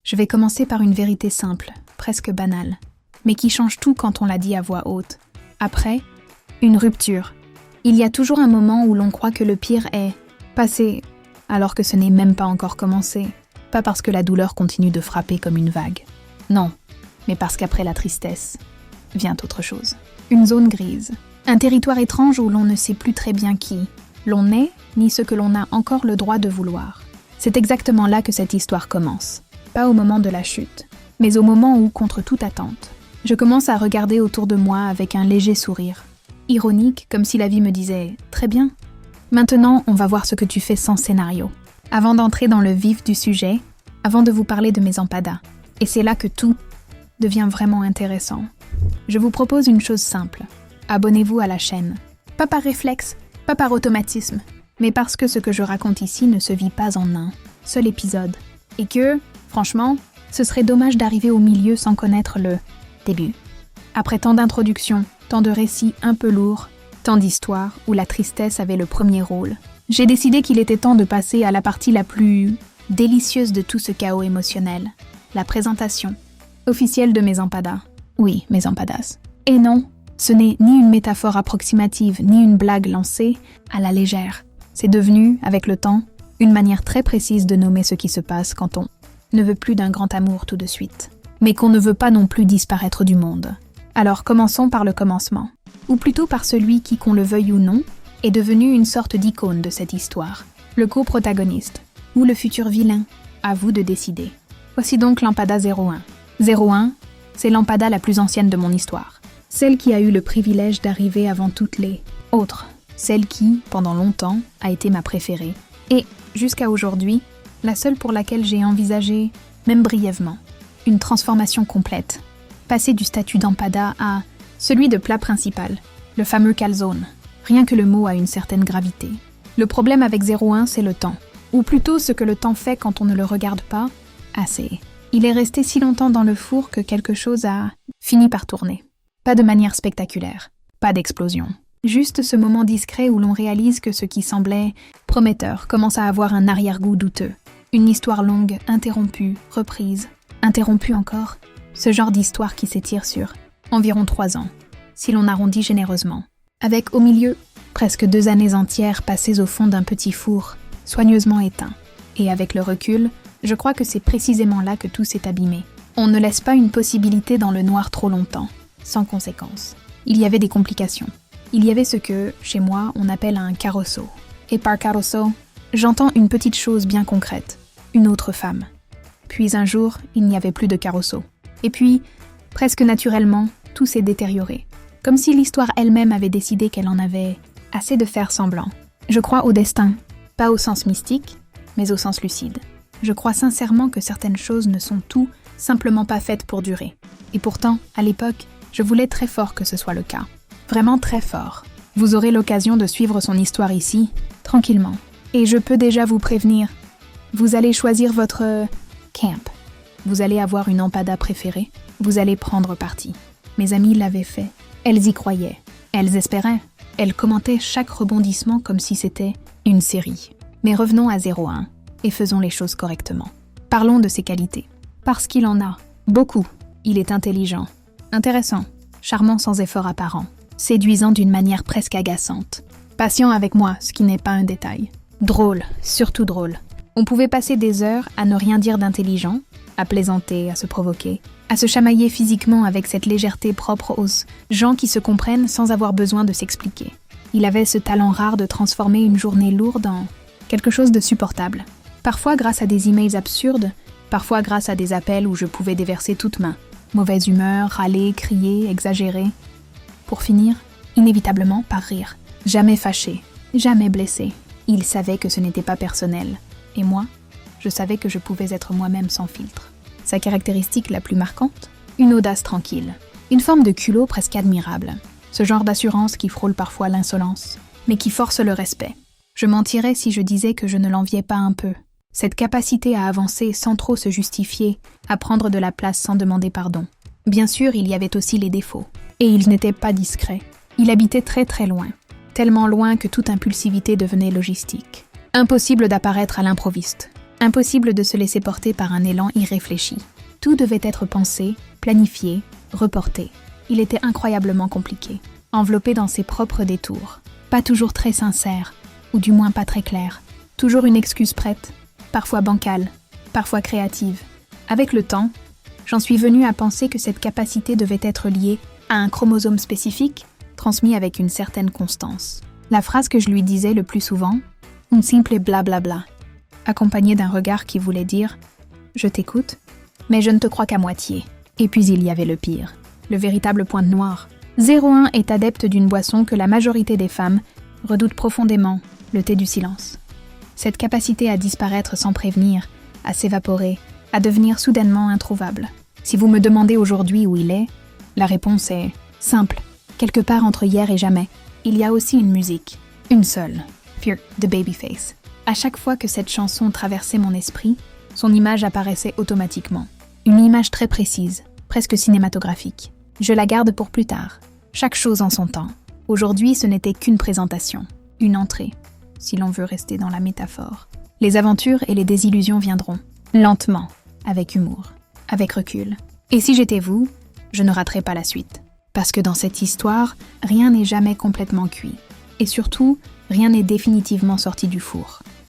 Je vais commencer par une vérité simple, presque banale, mais qui change tout quand on la dit à voix haute. Après, une rupture. Il y a toujours un moment où l'on croit que le pire est passé, alors que ce n'est même pas encore commencé. Pas parce que la douleur continue de frapper comme une vague. Non, mais parce qu'après la tristesse, vient autre chose. Une zone grise. Un territoire étrange où l'on ne sait plus très bien qui l'on est, ni ce que l'on a encore le droit de vouloir. C'est exactement là que cette histoire commence. Pas au moment de la chute, mais au moment où, contre toute attente, je commence à regarder autour de moi avec un léger sourire. Ironique, comme si la vie me disait « Très bien, maintenant on va voir ce que tu fais sans scénario ». Avant d'entrer dans le vif du sujet, avant de vous parler de mes empadas, et c'est là que tout devient vraiment intéressant. Je vous propose une chose simple. Abonnez-vous à la chaîne. Pas par réflexe, pas par automatisme, mais parce que ce que je raconte ici ne se vit pas en un seul épisode. Et que, franchement, ce serait dommage d'arriver au milieu sans connaître le début. Après tant d'introductions, tant de récits un peu lourds, tant d'histoires où la tristesse avait le premier rôle, j'ai décidé qu'il était temps de passer à la partie la plus délicieuse de tout ce chaos émotionnel, la présentation officielle de mes empadas. Oui, mes empadas. Et non, ce n'est ni une métaphore approximative, ni une blague lancée à la légère. C'est devenu, avec le temps, une manière très précise de nommer ce qui se passe quand on ne veut plus d'un grand amour tout de suite, mais qu'on ne veut pas non plus disparaître du monde. Alors commençons par le commencement, ou plutôt par celui qui, qu'on le veuille ou non, est devenu une sorte d'icône de cette histoire, le coprotagoniste, ou le futur vilain, à vous de décider. Voici donc l'empada 01. 01, c'est l'empada la plus ancienne de mon histoire, celle qui a eu le privilège d'arriver avant toutes les autres, celle qui, pendant longtemps, a été ma préférée, et, jusqu'à aujourd'hui, la seule pour laquelle j'ai envisagé, même brièvement, une transformation complète, passer du statut d'empada à celui de plat principal, le fameux calzone. Rien que le mot a une certaine gravité. Le problème avec 01, c'est le temps. Ou plutôt ce que le temps fait quand on ne le regarde pas, assez. Il est resté si longtemps dans le four que quelque chose a fini par tourner. Pas de manière spectaculaire, pas d'explosion. Juste ce moment discret où l'on réalise que ce qui semblait prometteur commence à avoir un arrière-goût douteux. Une histoire longue, interrompue, reprise, interrompue encore. Ce genre d'histoire qui s'étire sur environ 3 ans, si l'on arrondit généreusement. Avec au milieu, presque 2 années entières passées au fond d'un petit four, soigneusement éteint. Et avec le recul, je crois que c'est précisément là que tout s'est abîmé. On ne laisse pas une possibilité dans le noir trop longtemps, sans conséquence. Il y avait des complications. Il y avait ce que, chez moi, on appelle un carosso. Et par carosso, j'entends une petite chose bien concrète, une autre femme. Puis un jour, il n'y avait plus de carosso. Et puis, presque naturellement, tout s'est détérioré. Comme si l'histoire elle-même avait décidé qu'elle en avait assez de faire semblant. Je crois au destin, pas au sens mystique, mais au sens lucide. Je crois sincèrement que certaines choses ne sont tout simplement pas faites pour durer. Et pourtant, à l'époque, je voulais très fort que ce soit le cas. Vraiment très fort. Vous aurez l'occasion de suivre son histoire ici, tranquillement. Et je peux déjà vous prévenir, vous allez choisir votre camp. Vous allez avoir une empada préférée, vous allez prendre parti. Mes amies l'avaient fait. Elles y croyaient. Elles espéraient. Elles commentaient chaque rebondissement comme si c'était une série. Mais revenons à 01 et faisons les choses correctement. Parlons de ses qualités. Parce qu'il en a. Beaucoup. Il est intelligent. Intéressant. Charmant sans effort apparent. Séduisant d'une manière presque agaçante. Patient avec moi, ce qui n'est pas un détail. Drôle. Surtout drôle. On pouvait passer des heures à ne rien dire d'intelligent, à plaisanter, à se provoquer, à se chamailler physiquement avec cette légèreté propre aux gens qui se comprennent sans avoir besoin de s'expliquer. Il avait ce talent rare de transformer une journée lourde en quelque chose de supportable. Parfois grâce à des emails absurdes, parfois grâce à des appels où je pouvais déverser toute ma mauvaise humeur, râler, crier, exagérer. Pour finir, inévitablement par rire. Jamais fâché, jamais blessé. Il savait que ce n'était pas personnel. Et moi, je savais que je pouvais être moi-même sans filtre. Sa caractéristique la plus marquante, une audace tranquille. Une forme de culot presque admirable. Ce genre d'assurance qui frôle parfois l'insolence, mais qui force le respect. Je mentirais si je disais que je ne l'enviais pas un peu. Cette capacité à avancer sans trop se justifier, à prendre de la place sans demander pardon. Bien sûr, il y avait aussi les défauts. Et il n'était pas discret. Il habitait très très loin. Tellement loin que toute impulsivité devenait logistique. Impossible d'apparaître à l'improviste. Impossible de se laisser porter par un élan irréfléchi. Tout devait être pensé, planifié, reporté. Il était incroyablement compliqué, enveloppé dans ses propres détours. Pas toujours très sincère, ou du moins pas très clair. Toujours une excuse prête, parfois bancale, parfois créative. Avec le temps, j'en suis venue à penser que cette capacité devait être liée à un chromosome spécifique, transmis avec une certaine constance. La phrase que je lui disais le plus souvent, un simple blablabla, accompagnée d'un regard qui voulait dire « Je t'écoute, mais je ne te crois qu'à moitié ». Et puis il y avait le pire, le véritable point noir. 01 est adepte d'une boisson que la majorité des femmes redoutent profondément, le thé du silence. Cette capacité à disparaître sans prévenir, à s'évaporer, à devenir soudainement introuvable. Si vous me demandez aujourd'hui où il est, la réponse est simple. Quelque part entre hier et jamais, il y a aussi une musique. Une seule. Fear de Babyface. À chaque fois que cette chanson traversait mon esprit, son image apparaissait automatiquement. Une image très précise, presque cinématographique. Je la garde pour plus tard. Chaque chose en son temps. Aujourd'hui, ce n'était qu'une présentation. Une entrée, si l'on veut rester dans la métaphore. Les aventures et les désillusions viendront. Lentement, avec humour, avec recul. Et si j'étais vous, je ne raterais pas la suite. Parce que dans cette histoire, rien n'est jamais complètement cuit. Et surtout, rien n'est définitivement sorti du four.